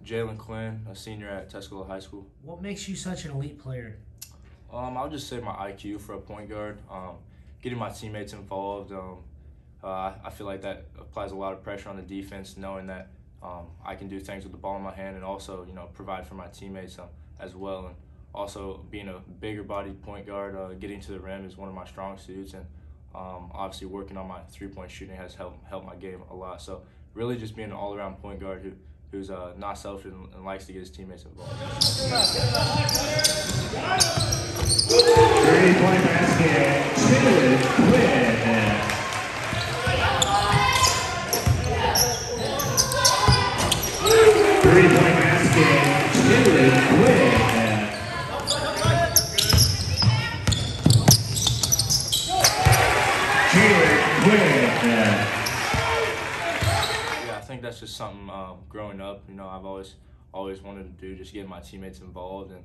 Jalen Quinn, a senior at Tuscola High School. What makes you such an elite player? I'll just say my IQ for a point guard. Getting my teammates involved. I feel like that applies a lot of pressure on the defense, knowing that I can do things with the ball in my hand and also, provide for my teammates as well. And also being a bigger bodied point guard, getting to the rim is one of my strong suits, and obviously working on my three-point shooting has helped my game a lot. So really just being an all-around point guard who's not selfish and likes to get his teammates involved. 3-point basket, Jalen Quinn. 3-point basket, Jalen Quinn. Jalen Quinn. Yeah, I think that's just something growing up, I've always wanted to do, just get my teammates involved. And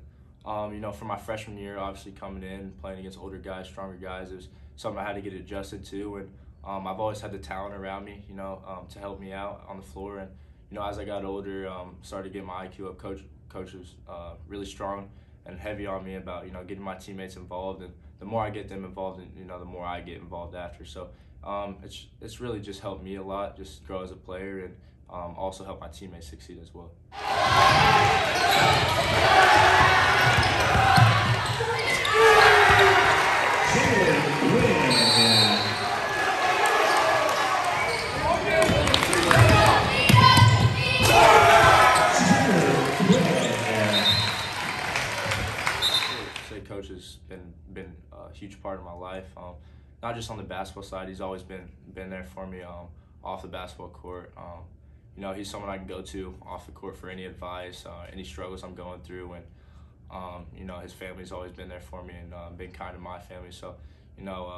for my freshman year, obviously coming in, playing against older guys, stronger guys, it was something I had to get adjusted to. And I've always had the talent around me, to help me out on the floor. And, as I got older, started to get my IQ up. Coach was really strong and heavy on me about, getting my teammates involved. And the more I get them involved, and, the more I get involved after. So it's really just helped me a lot, just grow as a player, and also help my teammates succeed as well. Coach has been a huge part of my life. Not just on the basketball side, he's always been there for me off the basketball court. He's someone I can go to off the court for any advice, any struggles I'm going through, and his family's always been there for me and been kind to my family. So,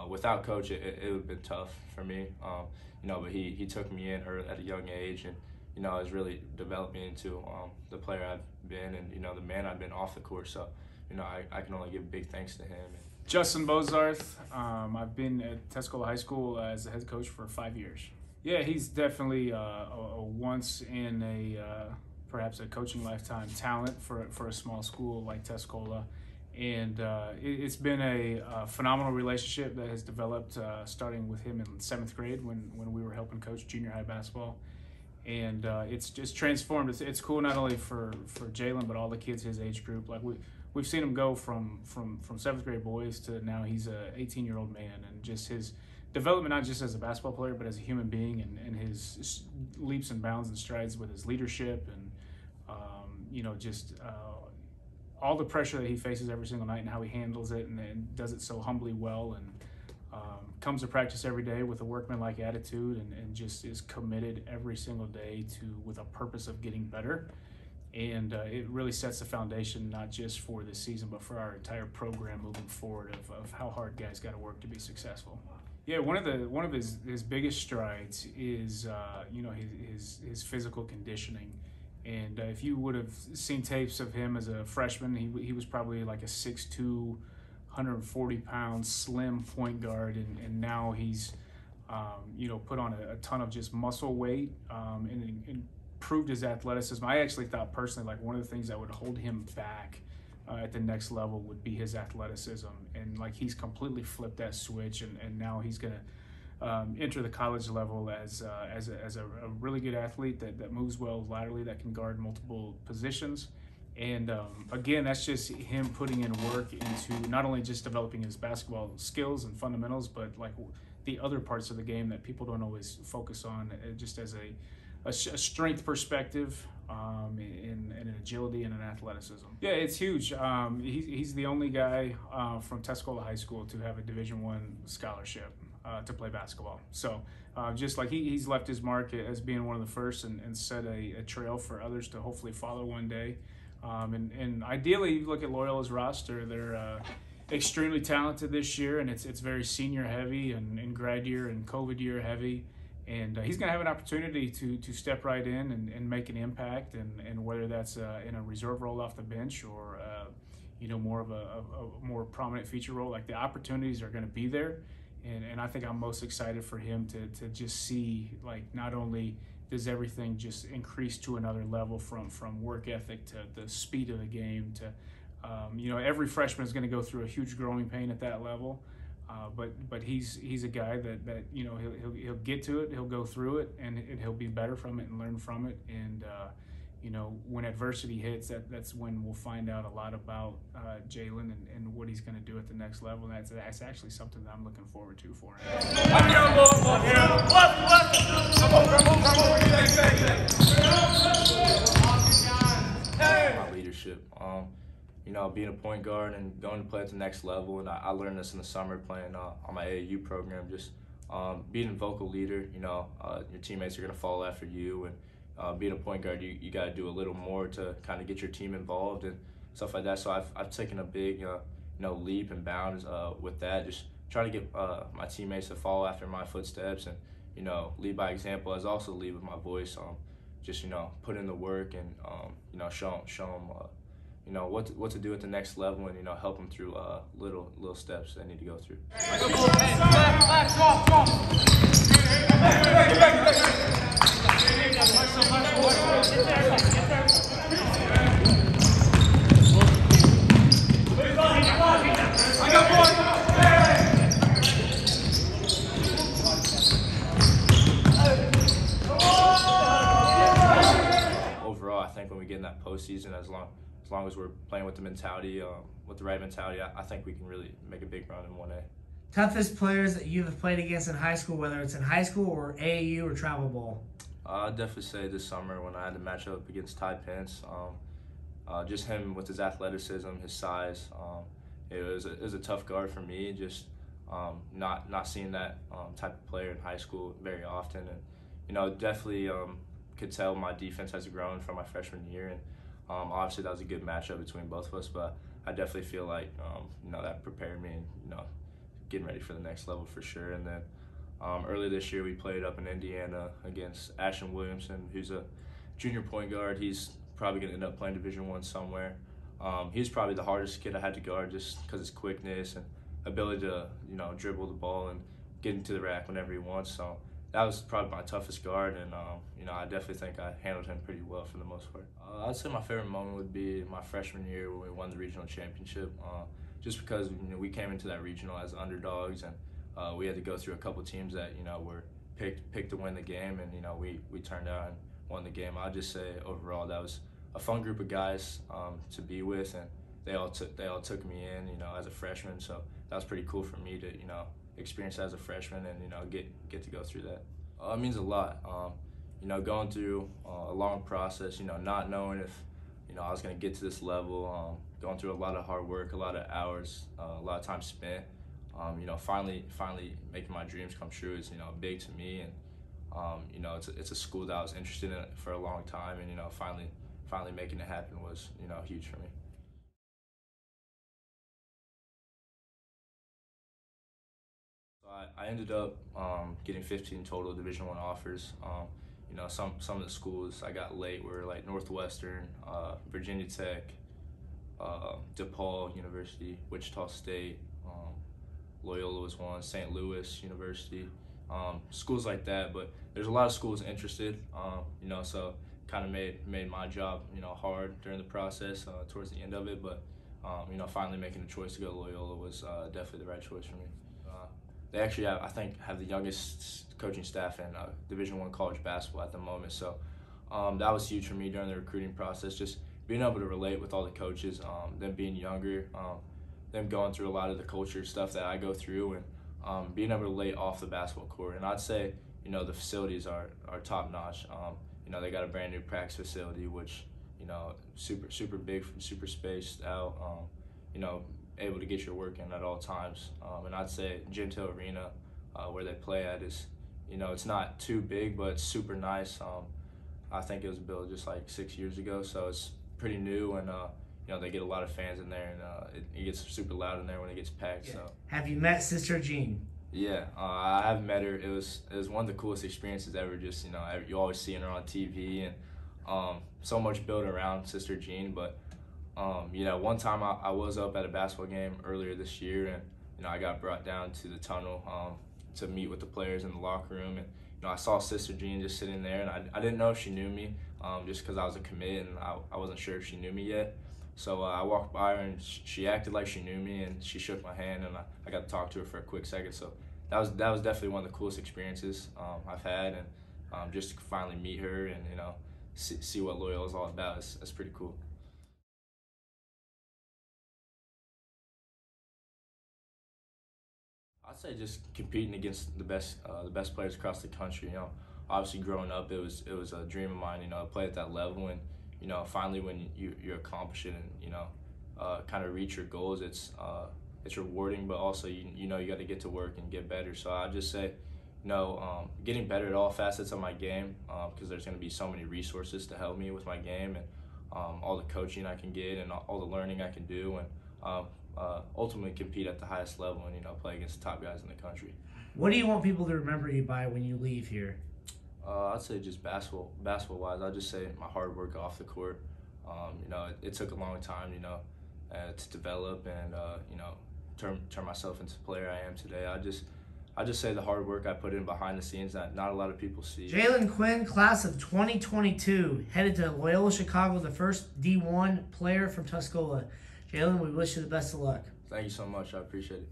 without Coach, it would have been tough for me. But he took me in at a young age, and has really developed me into the player I've been, and the man I've been off the court. So, I can only give big thanks to him. Justin Bozarth. I've been at Tuscola High School as a head coach for 5 years. Yeah, he's definitely a once in perhaps a coaching lifetime talent for a small school like Tuscola. And it's been a phenomenal relationship that has developed starting with him in 7th grade when we were helping coach junior high basketball. And it's just transformed. It's cool not only for Jalen, but all the kids his age group. Like we've seen him go from 7th grade boys to now he's a 18-year-old man, and just his development, not just as a basketball player, but as a human being, and his leaps and bounds and strides with his leadership, and all the pressure that he faces every single night and how he handles it and does it so humbly well, and comes to practice every day with a workmanlike attitude, and just is committed every single day with a purpose of getting better. And it really sets the foundation not just for this season, but for our entire program moving forward of how hard guys got to work to be successful. Yeah, one of his biggest strides is his physical conditioning. And if you would have seen tapes of him as a freshman, he was probably like a 6'2", 140-pound slim point guard, and now he's put on a ton of just muscle weight and improved his athleticism. I actually thought personally, like, one of the things that would hold him back at the next level would be his athleticism, and like he's completely flipped that switch, and now he's gonna enter the college level as a really good athlete that moves well laterally, that can guard multiple positions. And again, that's just him putting in work into not only just developing his basketball skills and fundamentals, but like the other parts of the game that people don't always focus on, just as a strength perspective, and an agility and an athleticism. Yeah, it's huge. He's the only guy from Tuscola High School to have a Division I scholarship to play basketball. So just like he's left his mark as being one of the first, and set a trail for others to hopefully follow one day. And ideally, you look at Loyola's roster, they're extremely talented this year, and it's very senior heavy and grad year and COVID year heavy. And he's going to have an opportunity to step right in and make an impact, and whether that's in a reserve role off the bench or more of a more prominent feature role, like the opportunities are going to be there. And I think I'm most excited for him to just see, like, not only does everything just increase to another level from work ethic to the speed of the game to every freshman is going to go through a huge growing pain at that level. But he's a guy that he'll get to it, he'll go through it, and he'll be better from it and learn from it. And when adversity hits, that's when we'll find out a lot about Jalen and what he's going to do at the next level. And that's actually something that I'm looking forward to for him. My leadership. Being a point guard and going to play at the next level, and I learned this in the summer playing on my AAU program. Just being a vocal leader, your teammates are going to follow after you, and being a point guard, you got to do a little more to kind of get your team involved and stuff like that. So I've taken a big leap and bounds with that, just trying to get my teammates to follow after my footsteps and lead by example, as also lead with my voice. Just put in the work and show them. What to do at the next level, and help them through little steps they need to go through. Overall, I think when we get in that postseason, as long as we're playing with the mentality, with the right mentality, I think we can really make a big run in 1A. Toughest players that you have played against in high school, whether it's in high school or AAU or travel ball? I'd definitely say this summer when I had to match up against Ty Pence. Just him with his athleticism, his size. It was a tough guard for me. Just not seeing that type of player in high school very often, and definitely could tell my defense has grown from my freshman year. And obviously that was a good matchup between both of us, but I definitely feel like that prepared me and getting ready for the next level for sure. And then earlier this year we played up in Indiana against Ashton Williamson, who's a junior point guard. He's probably going to end up playing Division I somewhere. He's probably the hardest kid I had to guard just because his quickness and ability to dribble the ball and get into the rack whenever he wants. So that was probably my toughest guard, and I definitely think I handled him pretty well for the most part. I'd say my favorite moment would be my freshman year when we won the regional championship, just because we came into that regional as underdogs, and we had to go through a couple teams that were picked to win the game, and we turned out and won the game. I'd just say overall that was a fun group of guys to be with, and they all took me in as a freshman, so that was pretty cool for me to experience as a freshman and get to go through that. It means a lot. Going through a long process, not knowing if I was going to get to this level, going through a lot of hard work, a lot of hours, a lot of time spent. Finally making my dreams come true is big to me, and it's a school that I was interested in for a long time, and finally making it happen was huge for me. So I ended up getting 15 total Division I offers. Some of the schools I got late were like Northwestern, Virginia Tech, DePaul University, Wichita State, Loyola was one, St. Louis University, schools like that. But there's a lot of schools interested, so kind of made my job hard during the process towards the end of it. But finally making the choice to go to Loyola was definitely the right choice for me. They actually have the youngest coaching staff in Division I college basketball at the moment. So that was huge for me during the recruiting process, just being able to relate with all the coaches, them being younger, them going through a lot of the culture stuff that I go through, and being able to relate off the basketball court. And I'd say, the facilities are top notch. They got a brand new practice facility, which, super big, super spaced out, able to get your work in at all times. And I'd say Gentile Arena, where they play at, is, it's not too big, but it's super nice. I think it was built just like 6 years ago, so it's pretty new, and they get a lot of fans in there, and it gets super loud in there when it gets packed. Yeah. So have you met Sister Jean? Yeah, I have met her. It was one of the coolest experiences ever. Just you always seeing her on TV, and so much built around Sister Jean. But one time I was up at a basketball game earlier this year, and I got brought down to the tunnel to meet with the players in the locker room, and I saw Sister Jean just sitting there, and I didn't know if she knew me, just because I was a commit and I wasn't sure if she knew me yet. So I walked by her, and she acted like she knew me, and she shook my hand, and I got to talk to her for a quick second. So that was definitely one of the coolest experiences I've had, and just to finally meet her and see what Loyola is all about. It's pretty cool. I'd say just competing against the best players across the country. Obviously growing up, it was a dream of mine. To play at that level, and finally when you accomplish it and kind of reach your goals, it's rewarding, but also you got to get to work and get better. So I just say, getting better at all facets of my game, because there's going to be so many resources to help me with my game, and all the coaching I can get and all the learning I can do, and ultimately compete at the highest level and play against the top guys in the country. What do you want people to remember you by when you leave here? I'd say just basketball wise. I'd just say my hard work off the court. It took a long time, to develop and turn myself into the player I am today. I just say the hard work I put in behind the scenes that not a lot of people see. Jalen Quinn, class of 2022, headed to Loyola Chicago, the first D1 player from Tuscola. Jalen, we wish you the best of luck. Thank you so much. I appreciate it.